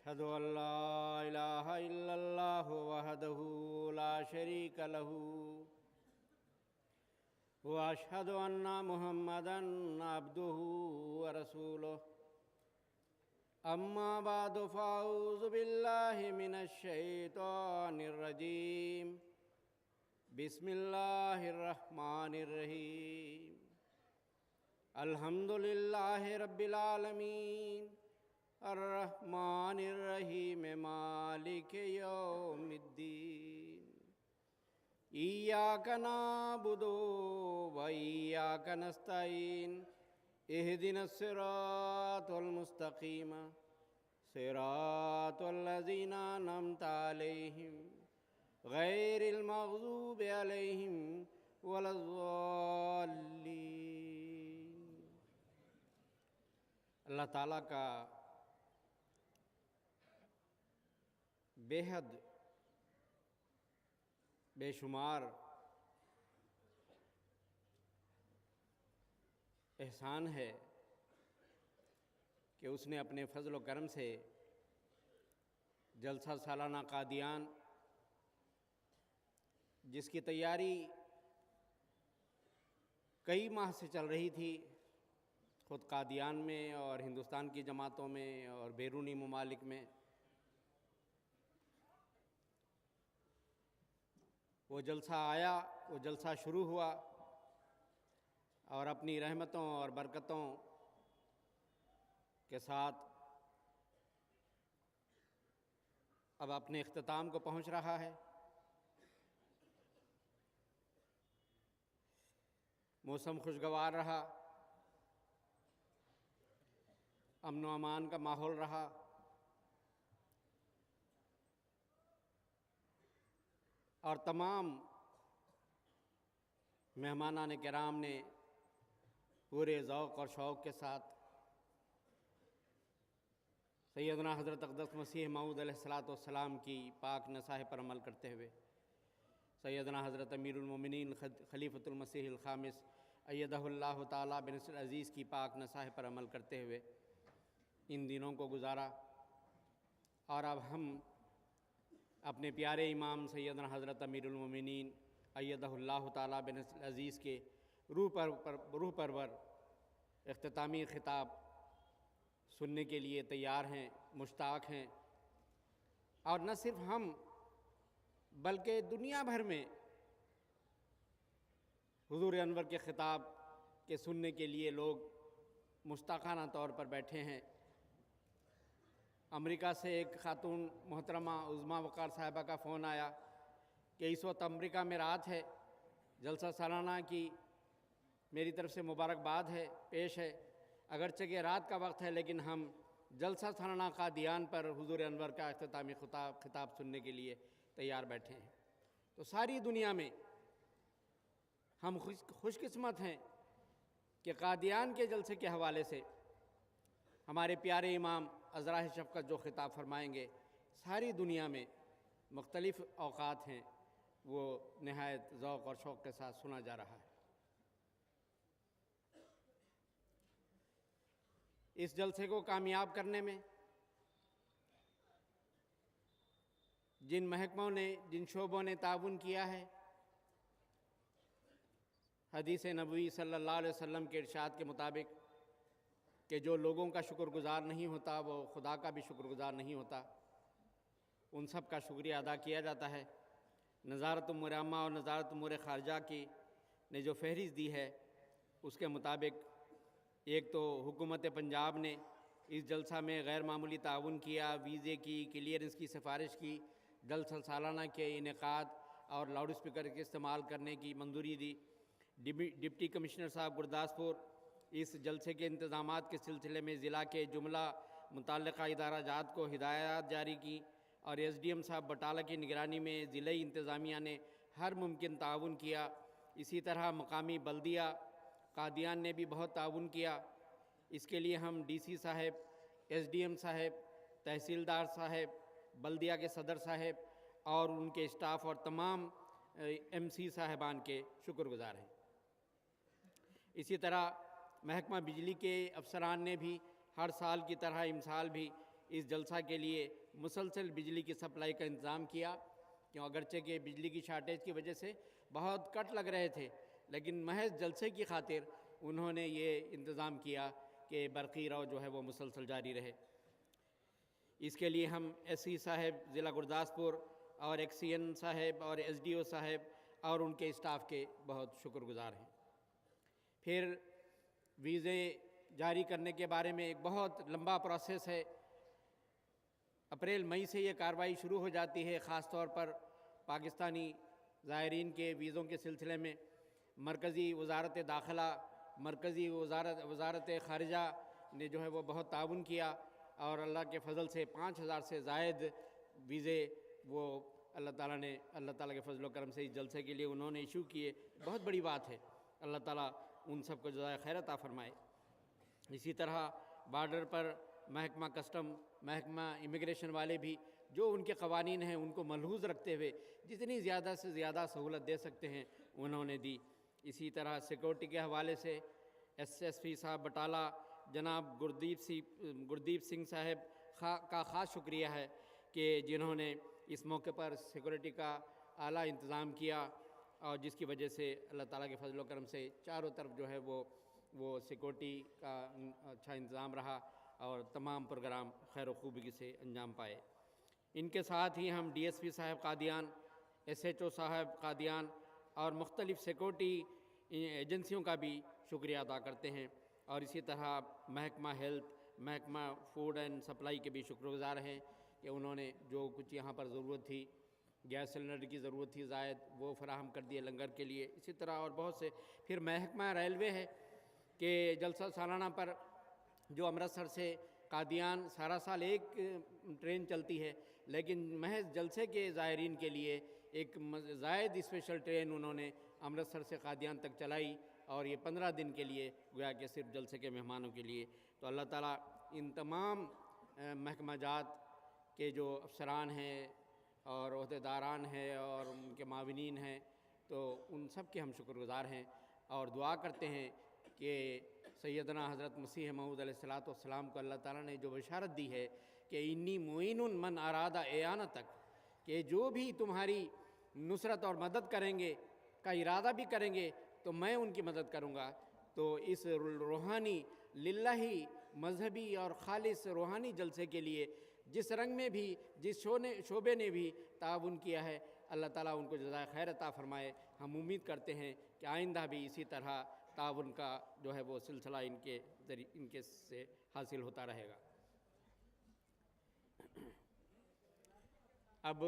أشهد أن لا إله إلا الله وحده لا شريك له وأشهد أن محمدًا عبده ورسوله أما بعد فأعوذ بالله من الشيطان الرجيم بسم الله الرحمن الرحيم الحمد لله رب العالمين الرحمن الرحيم مالك يوم الدين إياك نعبد وإياك نستعين اهدنا الصراط المستقيم صراط الذين أنعمت عليهم غير المغضوب عليهم ولا الضالين۔ اللہ تعالیٰ کا بے حد بے شمار احسان ہے کہ اس نے اپنے فضل و کرم سے جلسہ سالانہ قادیان، جس کی تیاری کئی ماہ سے چل رہی تھی، خود قادیان میں اور ہندوستان کی جماعتوں میں اور بیرونی ممالک میں، وہ جلسہ آیا، وہ جلسہ شروع ہوا اور اپنی رحمتوں اور برکتوں کے ساتھ اب اپنے اختتام کو پہنچ رہا ہے۔ موسم خوشگوار رہا، امن و امان کا ماحول رہا، اور تمام مہمانان کرام نے پورے ذوق اور شوق کے ساتھ سیدنا حضرت اقدس مسیح موعود علیہ السلام کی پاک نصاحت پر عمل کرتے ہوئے سیدنا حضرت امیر المومنین خلیفۃ المسیح الخامس ایدہ اللہ تعالیٰ بنصر عزیز کی پاک نصاحت پر عمل کرتے ہوئے ان دنوں کو گزارا، اور اب ہم اپنے پیارے امام سیدنا حضرت امیر المومنین ایدہ اللہ تعالیٰ بنصر عزیز کے روح پرور اختتامی خطاب سننے کے لیے تیار ہیں، مشتاق ہیں، اور نہ صرف ہم بلکہ دنیا بھر میں حضور انور کے خطاب کے سننے کے لیے لوگ مشتاقانہ طور پر بیٹھے ہیں۔ امریکہ سے ایک خاتون محترمہ عظمیٰ وقار صاحبہ کا فون آیا کہ اس وقت امریکہ میں رات ہے، جلسہ سالانہ کی میری طرف سے مبارکباد ہے، پیش ہے، اگرچہ کہ رات کا وقت ہے لیکن ہم جلسہ سالانہ قادیان پر حضور انور کا اختتامی خطاب سننے کے لیے تیار بیٹھے ہیں۔ تو ساری دنیا میں ہم خوش قسمت ہیں کہ قادیان کے جلسے کے حوالے سے ہمارے پیارے امام ازراہ شفقت جو خطاب فرمائیں گے، ساری دنیا میں مختلف اوقات ہیں، وہ نہایت ذوق اور شوق کے ساتھ سنا جا رہا ہے۔ اس جلسے کو کامیاب کرنے میں جن محکموں نے، جن شعبوں نے تعاون کیا ہے، حدیث نبوی صلی اللہ علیہ وسلم کے ارشاد کے مطابق کہ جو لوگوں کا شکر گزار نہیں ہوتا وہ خدا کا بھی شکر گزار نہیں ہوتا، ان سب کا شکریہ ادا کیا جاتا ہے۔ نظارت امور عامہ اور نظارت امور خارجہ کی نے جو فہرست دی ہے اس کے مطابق ایک تو حکومت پنجاب نے اس جلسہ میں غیر معمولی تعاون کیا، ویزے کی کلیئرنس کی سفارش کی، جلسہ سالانہ کے انعقاد اور لاؤڈ اسپیکر کے استعمال کرنے کی منظوری دی۔ ڈپٹی کمشنر صاحب گرداسپور اس جلسے کے انتظامات کے سلسلے میں ضلع کے جملہ متعلقہ ادارہ جات کو ہدایات جاری کی، اور ایس ڈی ایم صاحب بٹالہ کی نگرانی میں ضلعی انتظامیہ نے ہر ممکن تعاون کیا۔ اسی طرح مقامی بلدیہ قادیان نے بھی بہت تعاون کیا۔ اس کے لیے ہم ڈی سی صاحب، ایس ڈی ایم صاحب، تحصیلدار صاحب، بلدیہ کے صدر صاحب اور ان کے اسٹاف اور تمام ایم سی صاحبان کے شکر گزار ہیں۔ اسی طرح محکمہ بجلی کے افسران نے بھی ہر سال کی طرح امسال بھی اس جلسہ کے لیے مسلسل بجلی کی سپلائی کا انتظام کیا، کیوں اگرچہ کہ بجلی کی شارٹیج کی وجہ سے بہت کٹ لگ رہے تھے، لیکن محض جلسے کی خاطر انہوں نے یہ انتظام کیا کہ برقی رو جو ہے وہ مسلسل جاری رہے۔ اس کے لیے ہم ایس سی صاحب ضلع گرداسپور اور ایکس سی این صاحب اور ایس ڈی او صاحب اور ان کے اسٹاف کے بہت شکر گزار ہیں۔ پھر ویزے جاری کرنے کے بارے میں ایک بہت لمبا پروسیس ہے۔ اپریل مئی سے یہ کارروائی شروع ہو جاتی ہے، خاص طور پر پاکستانی زائرین کے ویزوں کے سلسلے میں مرکزی وزارت داخلہ، مرکزی وزارت خارجہ نے جو ہے وہ بہت تعاون کیا، اور اللہ کے فضل سے 5,000 سے زائد ویزے وہ اللہ تعالیٰ کے فضل و کرم سے اس جلسے کے لیے انہوں نے ایشو کیے۔ بہت بڑی بات ہے، اللہ تعالیٰ ان سب کو جزائے خیر عطا فرمائے۔ اسی طرح بارڈر پر محکمہ کسٹم، محکمہ امیگریشن والے بھی جو ان کے قوانین ہیں ان کو ملحوظ رکھتے ہوئے جتنی زیادہ سے زیادہ سہولت دے سکتے ہیں انہوں نے دی۔ اسی طرح سیکورٹی کے حوالے سے ایس پی صاحب بٹالہ جناب گردیپ سنگھ صاحب کا خاص شکریہ ہے کہ جنہوں نے اس موقع پر سیکورٹی کا اعلیٰ انتظام کیا، اور جس کی وجہ سے اللہ تعالیٰ کے فضل و کرم سے چاروں طرف جو ہے وہ سیکورٹی کا اچھا انتظام رہا اور تمام پروگرام خیر و خوبی سے انجام پائے۔ ان کے ساتھ ہی ہم ڈی ایس پی صاحب قادیان، ایس ایچ او صاحب قادیان اور مختلف سیکورٹی ایجنسیوں کا بھی شکریہ ادا کرتے ہیں، اور اسی طرح محکمہ ہیلتھ، محکمہ فوڈ اینڈ سپلائی کے بھی شکر گزار ہیں کہ انہوں نے جو کچھ یہاں پر ضرورت تھی، گیس سلنڈر کی ضرورت تھی زائد، وہ فراہم کر دیے لنگر کے لیے۔ اسی طرح اور بہت سے۔ پھر محکمہ ریلوے ہے کہ جلسہ سالانہ پر جو امرتسر سے قادیان سارا سال ایک ٹرین چلتی ہے، لیکن محض جلسے کے زائرین کے لیے ایک زائد اسپیشل ٹرین انہوں نے امرتسر سے قادیان تک چلائی، اور یہ 15 دن کے لیے گویا کہ صرف جلسے کے مہمانوں کے لیے۔ تو اللہ تعالیٰ ان تمام محکمہ جات کے جو افسران ہیں اور عہدیداران ہیں اور ان کے معاونین ہیں، تو ان سب کے ہم شکر گزار ہیں، اور دعا کرتے ہیں کہ سیدنا حضرت مسیح موعود علیہ السلام کو اللہ تعالیٰ نے جو بشارت دی ہے کہ انی معین من اراد اعانتک، کہ جو بھی تمہاری نصرت اور مدد کریں گے کا ارادہ بھی کریں گے تو میں ان کی مدد کروں گا۔ تو اس روحانی للہی مذہبی اور خالص روحانی جلسے کے لیے جس رنگ میں بھی، جس شعبے نے بھی تعاون کیا ہے، اللہ تعالیٰ ان کو جزائے خیر عطا فرمائے۔ ہم امید کرتے ہیں کہ آئندہ بھی اسی طرح تعاون کا جو ہے وہ سلسلہ ان کے سے حاصل ہوتا رہے گا۔ اب